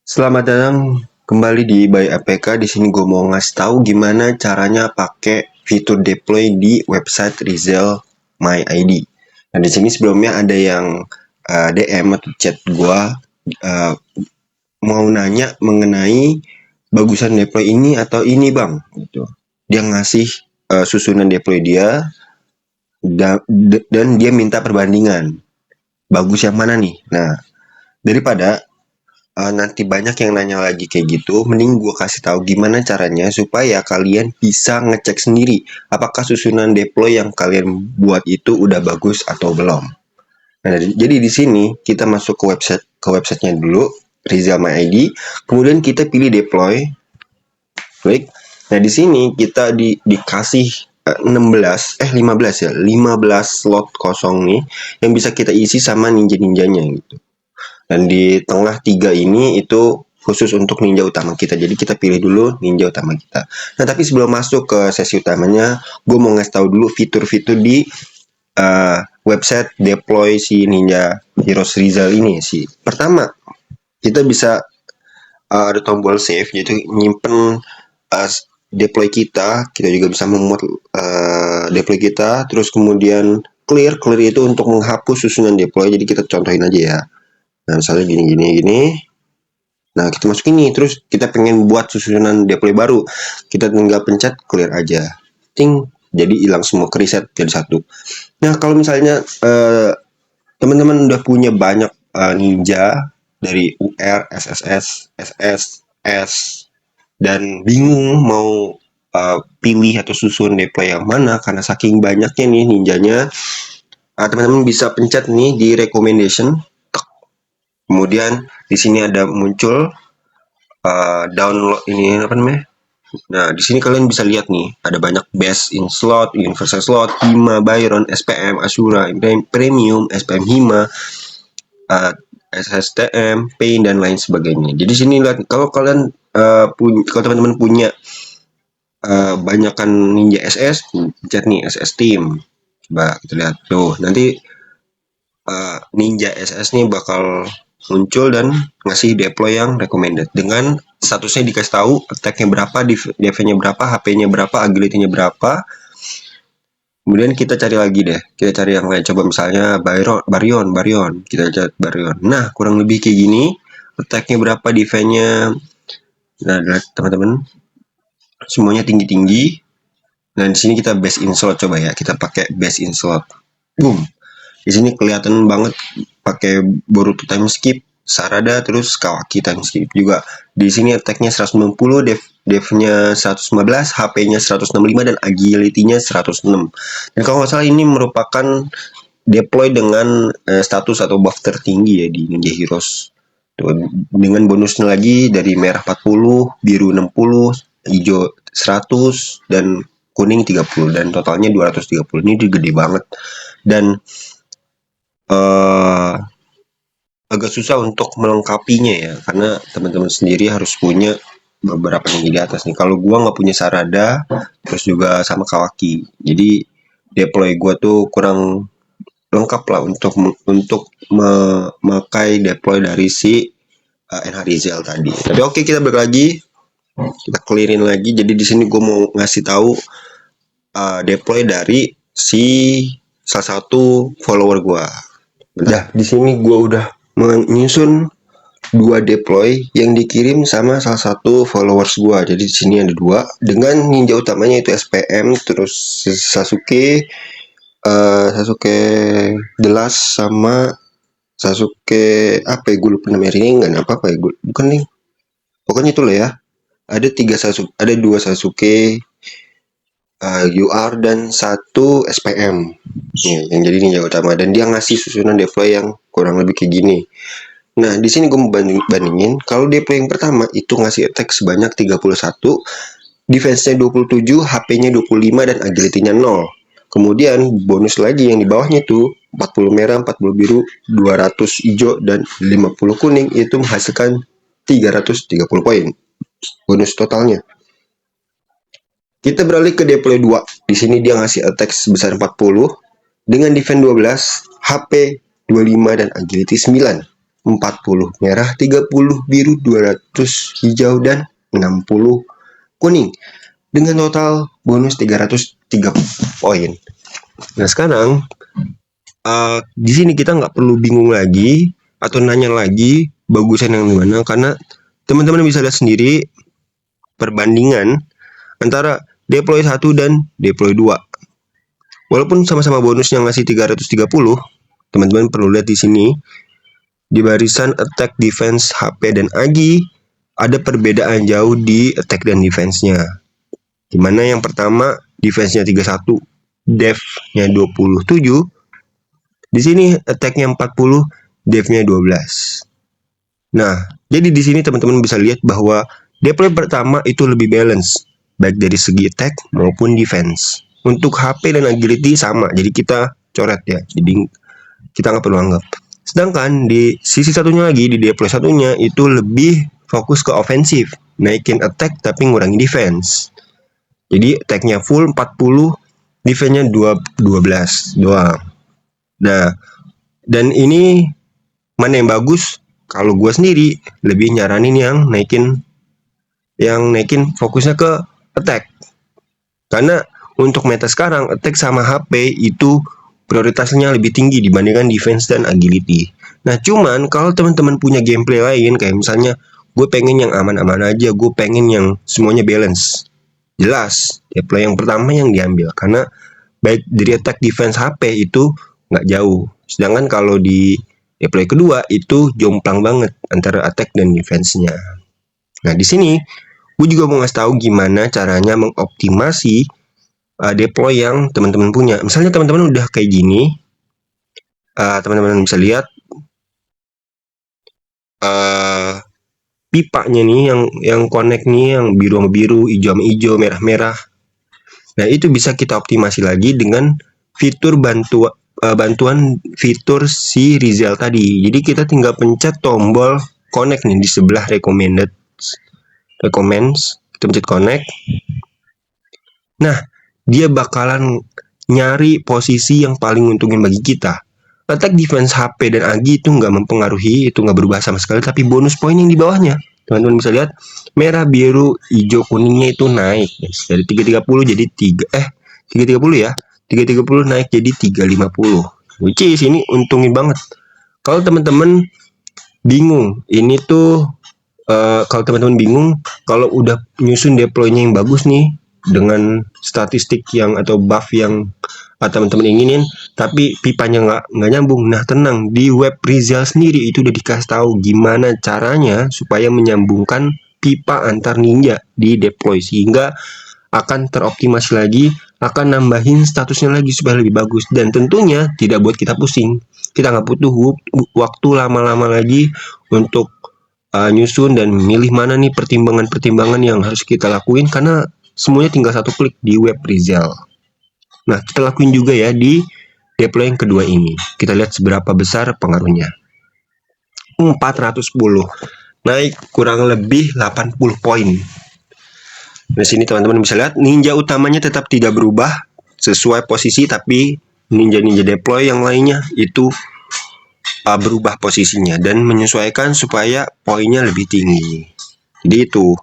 Selamat datang kembali di By APK. Di sini gue mau ngasih tahu gimana caranya pakai fitur deploy di website Rizal My ID. Nah, di sini sebelumnya ada yang DM atau chat gue uh, mau nanya mengenai bagusan deploy ini atau ini bang, gitu. Dia ngasih susunan deploy dia dan dia minta perbandingan. Bagus yang mana nih? Nah, daripada nanti banyak yang nanya lagi kayak gitu, mending gue kasih tahu gimana caranya supaya kalian bisa ngecek sendiri apakah susunan deploy yang kalian buat itu udah bagus atau belum. Nah, jadi di sini kita masuk ke websitenya dulu, Rizal My ID, kemudian kita pilih deploy, klik. Nah, di sini kita dikasih 15 ya, 15 slot kosong nih yang bisa kita isi sama ninja-ninjanya gitu. Dan di tengah tiga ini itu khusus untuk ninja utama kita. Jadi kita pilih dulu ninja utama kita. Nah, tapi sebelum masuk ke sesi utamanya, gue mau ngasih tahu dulu fitur-fitur di website deploy si Ninja Heroes Rizal ini sih. Pertama, kita bisa ada tombol save, yaitu nyimpen deploy kita. Kita juga bisa memuat deploy kita. Terus kemudian clear itu untuk menghapus susunan deploy. Jadi kita contohin aja ya. Nah, misalnya gini. Nah, kita masuk ini, terus kita pengen buat susunan deploy baru. Kita tinggal pencet clear aja. Ting, jadi hilang semua, ke reset jadi satu. Nah, kalau misalnya teman-teman udah punya banyak ninja dari UR, SSS, SS, S, dan bingung mau pilih atau susun deploy yang mana karena saking banyaknya nih ninjanya, teman-teman bisa pencet nih di recommendation. Kemudian di sini ada muncul download ini apa namanya? Nah, di sini kalian bisa lihat nih, ada banyak best in slot, universal slot, Hima, Byron, SPM, Asura, Premium, SPM Hima, uh, SSTM, Pain dan lain sebagainya. Jadi sini lihat kalau kalian kalau teman-teman punya banyakkan Ninja SS, pencet nih SS Team. Coba kita lihat tuh, nanti Ninja SS nih bakal muncul dan ngasih deploy yang recommended dengan statusnya dikasih tahu attack-nya berapa, DV-nya berapa, HP-nya berapa, agility-nya berapa. Kemudian kita cari lagi deh, kita cari yang lain. Coba misalnya Baryon, kita cari Baryon. Nah, kurang lebih kayak gini, attack-nya berapa, defense-nya. Nah, teman-teman, semuanya tinggi-tinggi. Nah, di sini kita best in slot, coba ya, kita pakai best in slot. Boom. Di sini kelihatan banget pakai Boruto time skip, Sarada, terus Kawaki time skip juga. Di sini attack-nya 190, dev-nya 115, HP-nya 165 dan agility-nya 106. Dan kalau nggak salah ini merupakan deploy dengan status atau buff tertinggi ya di Ninja Heroes. Tuh, dengan bonusnya lagi dari merah 40, biru 60, hijau 100 dan kuning 30 dan totalnya 230. Ini gede banget. Dan agak susah untuk melengkapinya ya, karena teman-teman sendiri harus punya beberapa tinggi di atas nih. Kalau gua nggak punya Sarada, terus juga sama Kawaki, jadi deploy gua tuh kurang lengkap lah untuk memakai deploy dari si NH Rizal tadi. Tapi oke, kita balik lagi, kita clearin lagi. Jadi di sini gua mau ngasih tahu deploy dari si salah satu follower gua. Nah, di sini gua udah menyusun dua deploy yang dikirim sama salah satu followers gua. Jadi di sini ada dua dengan ninja utamanya itu SPM, terus Sasuke, Sasuke The Last sama Sasuke apa ya, gue lupa namanya, Rinnegan apa ya, gue bukan nih. Pokoknya itu lah ya. Ada ada dua Sasuke, UR dan satu SPM. Yang jadi ninja utama, dan dia ngasih susunan deploy yang kurang lebih kayak gini. Nah, di sini gue mau bandingin, kalau deploy yang pertama itu ngasih attack sebanyak 31, defense-nya 27, HP-nya 25, dan agility-nya 0. Kemudian bonus lagi yang di bawahnya itu 40 merah, 40 biru, 200 hijau, dan 50 kuning, itu menghasilkan 330 poin bonus totalnya. Kita beralih ke deploy 2. Di sini dia ngasih attack sebesar 40 dengan defense 12, HP 25 dan agility 9. 40 merah, 30 biru, 200 hijau, dan 60 kuning. Dengan total bonus 303 poin. Nah sekarang di sini kita nggak perlu bingung lagi atau nanya lagi bagusan yang mana, karena teman-teman bisa lihat sendiri perbandingan antara deploy 1 dan deploy 2. Walaupun sama-sama bonusnya ngasih 330, teman-teman perlu lihat di sini di barisan attack, defense, HP, dan agi ada perbedaan jauh di attack dan defense-nya. Dimana yang pertama defense-nya 31, def-nya 27. Di sini attack-nya 40, def-nya 12. Nah, jadi di sini teman-teman bisa lihat bahwa deploy pertama itu lebih balance, baik dari segi attack maupun defense. Untuk HP dan agility sama, jadi kita coret ya. Jadi kita nggak perlu anggap. Sedangkan di sisi satunya lagi, di deploy satunya itu lebih fokus ke ofensif, naikin attack tapi ngurangi defense. Jadi attack-nya full 40, defense-nya 12 doang. Nah, dan ini mana yang bagus? Kalau gue sendiri lebih nyaranin yang naikin fokusnya ke attack. Karena untuk meta sekarang attack sama HP itu prioritasnya lebih tinggi dibandingkan defense dan agility. Nah cuman kalau teman-teman punya gameplay lain, kayak misalnya gue pengen yang aman-aman aja, gue pengen yang semuanya balance, jelas deploy yang pertama yang diambil, karena baik dari attack, defense, HP itu nggak jauh. Sedangkan kalau di deploy kedua itu jomplang banget antara attack dan defense-nya. Nah di sini gue juga mau ngasih tahu gimana caranya mengoptimasi deploy yang teman-teman punya. Misalnya teman-teman udah kayak gini, teman-teman bisa lihat pipanya nih yang connect nih, yang biru sama biru, hijau sama hijau, merah-merah. Nah itu bisa kita optimasi lagi dengan fitur bantuan fitur si Rizal tadi. Jadi kita tinggal pencet tombol connect nih di sebelah recommends, kita pencet connect. Nah dia bakalan nyari posisi yang paling untungin bagi kita. Attack, defense, HP, dan agi itu nggak mempengaruhi, itu nggak berubah sama sekali, tapi bonus poin yang di bawahnya. Teman-teman bisa lihat, merah, biru, hijau, kuningnya itu naik. Dari 330 jadi 330 ya. 330 naik jadi 350. Which is ini untungin banget. Kalau teman-teman bingung, ini tuh kalau teman-teman bingung, kalau udah nyusun deploy-nya yang bagus nih, dengan statistik yang atau buff yang teman-teman inginin, tapi pipanya nggak nyambung. Nah tenang, di web Rizal sendiri itu udah dikasih tahu gimana caranya supaya menyambungkan pipa antar ninja di deploy, sehingga akan teroptimasi lagi, akan nambahin statusnya lagi supaya lebih bagus, dan tentunya tidak buat kita pusing. Kita nggak butuh waktu lama-lama lagi untuk nyusun dan milih mana nih pertimbangan-pertimbangan yang harus kita lakuin, karena semuanya tinggal satu klik di web Rizal. Nah, kita lakuin juga ya di deploy yang kedua ini. Kita lihat seberapa besar pengaruhnya. 410. Naik kurang lebih 80 poin. Di sini teman-teman bisa lihat ninja utamanya tetap tidak berubah sesuai posisi, tapi ninja-ninja deploy yang lainnya itu berubah posisinya dan menyesuaikan supaya poinnya lebih tinggi. Jadi itu.